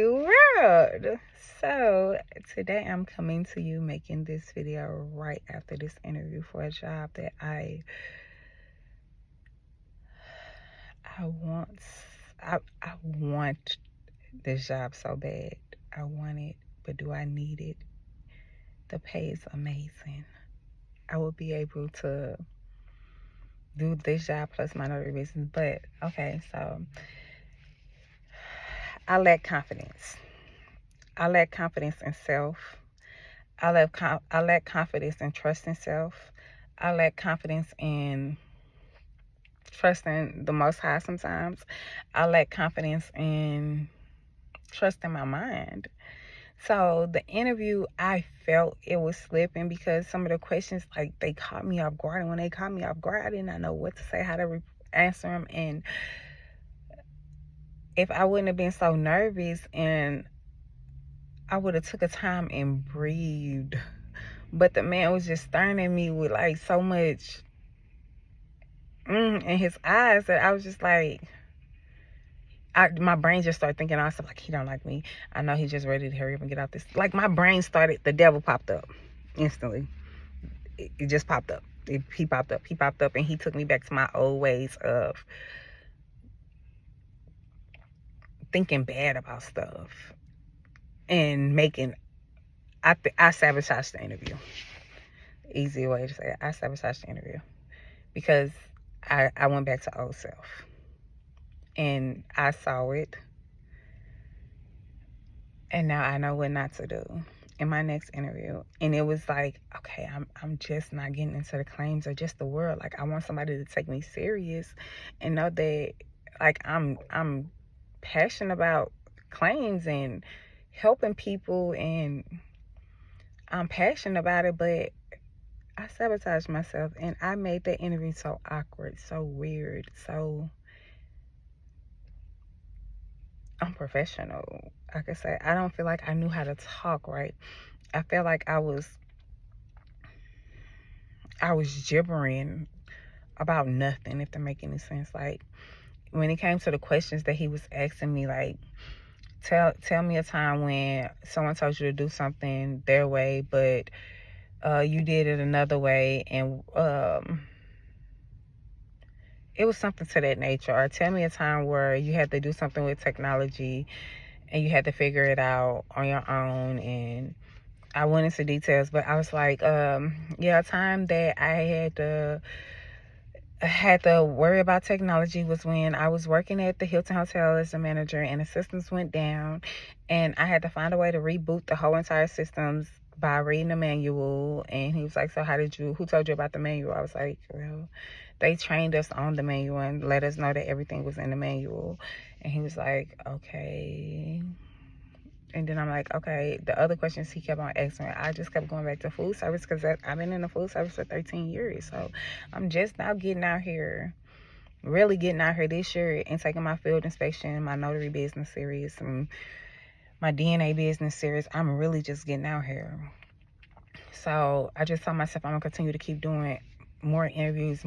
world. So today I'm coming to you making this video right after this interview for a job that I want. I want this job so bad. I want it, but do I need it? The pay is amazing. I will be able to do this job plus my other business. But okay, so I lack confidence. I lack confidence in self. I lack confidence in trusting self. I lack confidence in trusting the Most High sometimes. I lack confidence in trusting my mind. So the interview, I felt it was slipping because some of the questions, like, they caught me off guard. And when they caught me off guard, I did not know what to say, how to answer them. And if I wouldn't have been so nervous and I would have took a time and breathed. But the man was just staring at me with like so much in his eyes that I was just like, my brain just started thinking all stuff like, he don't like me. I know he's just ready to hurry up and get out this. Like, my brain started, the devil popped up instantly. It just popped up. He popped up, and he took me back to my old ways of thinking bad about stuff and making. I sabotaged the interview. Easy way to say it. I sabotaged the interview because I went back to old self. And I saw it, and now I know what not to do in my next interview. And it was like, okay, I'm just not getting into the claims or just the world. Like, I want somebody to take me serious and know that, like, I'm passionate about claims and helping people, and I'm passionate about it. But I sabotaged myself, and I made that interview so awkward, so weird, so unprofessional. Like I said, I don't feel like I knew how to talk right. I felt like I was gibbering about nothing, if that make any sense. Like, when it came to the questions that he was asking me, like, tell me a time when someone told you to do something their way, but you did it another way, and it was something to that nature. Or tell me a time where you had to do something with technology and you had to figure it out on your own. And I went into details, but I was like, yeah, a time that I had to worry about technology was when I was working at the Hilton Hotel as a manager, and the systems went down, and I had to find a way to reboot the whole entire systems by reading the manual. And he was like, so who told you about the manual? I was like, well, they trained us on the manual and let us know that everything was in the manual. And he was like, okay. And then I'm like, okay. The other questions he kept on asking me, I just kept going back to food service because I've been in the food service for 13 years. So I'm just now getting out here, really getting out here this year and taking my field inspection, my notary business series, and my DNA business series. I'm really just getting out here. So I just told myself I'm going to continue to keep doing more interviews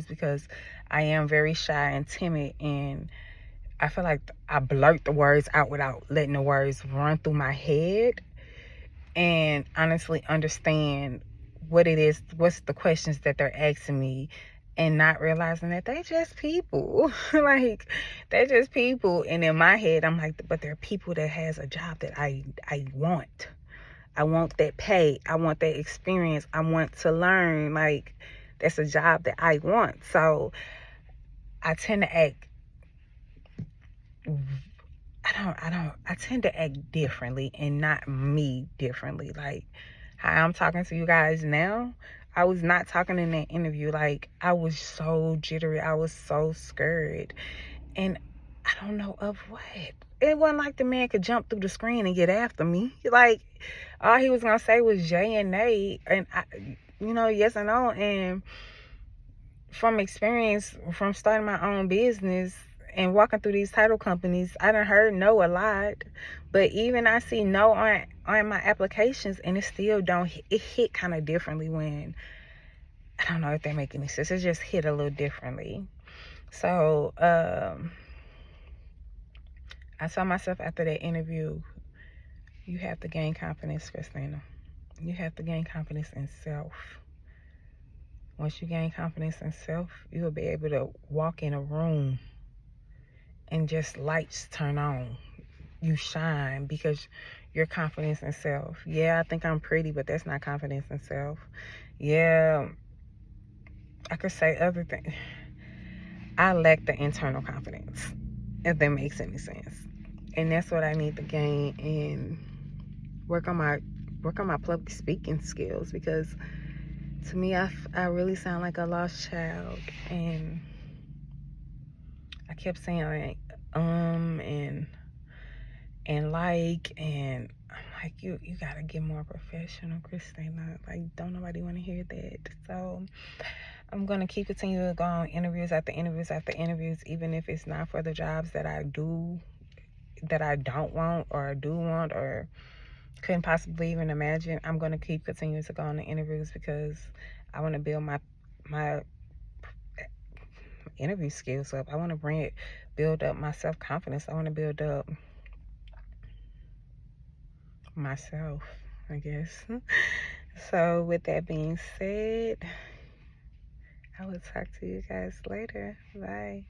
because I am very shy and timid, and I feel like I blurt the words out without letting the words run through my head and honestly understand what it is, what's the questions that they're asking me, and not realizing that they just people. Like, they're just people. And in my head, I'm like, but they're people that has a job that I want. I want that pay. I want that experience. I want to learn. Like, that's a job that I want. So I tend to act, I tend to act differently, and not me differently. Like, how I'm talking to you guys now, I was not talking in that interview. Like, I was so jittery. I was so scared. And I don't know of what. It wasn't like the man could jump through the screen and get after me. Like, all he was going to say was J and A, and yes and no. And from experience, from starting my own business and walking through these title companies, I done heard no a lot. But even I see no on my applications, and it still don't. It hit kind of differently when, I don't know if that make any sense. It just hit a little differently. So I told myself after that interview, you have to gain confidence, Christina. You have to gain confidence in self. Once you gain confidence in self, you'll be able to walk in a room and just lights turn on. You shine because your confidence in self. Yeah, I think I'm pretty, but that's not confidence in self. Yeah, I could say other things. I lack the internal confidence, if that makes any sense. And that's what I need to gain and work on my public speaking skills, because to me I really sound like a lost child, and I kept saying like and like, and I'm like, you gotta get more professional, Christina. Like, don't nobody want to hear that. So I'm gonna continue to go on interviews after interviews after interviews, even if it's not for the jobs that I don't want or do want or couldn't possibly even imagine. I'm gonna continue to go on the interviews because I want to build my interview skills up. I want to build up my self-confidence. I want to build up myself, I guess. So with that being said, I will talk to you guys later. Bye.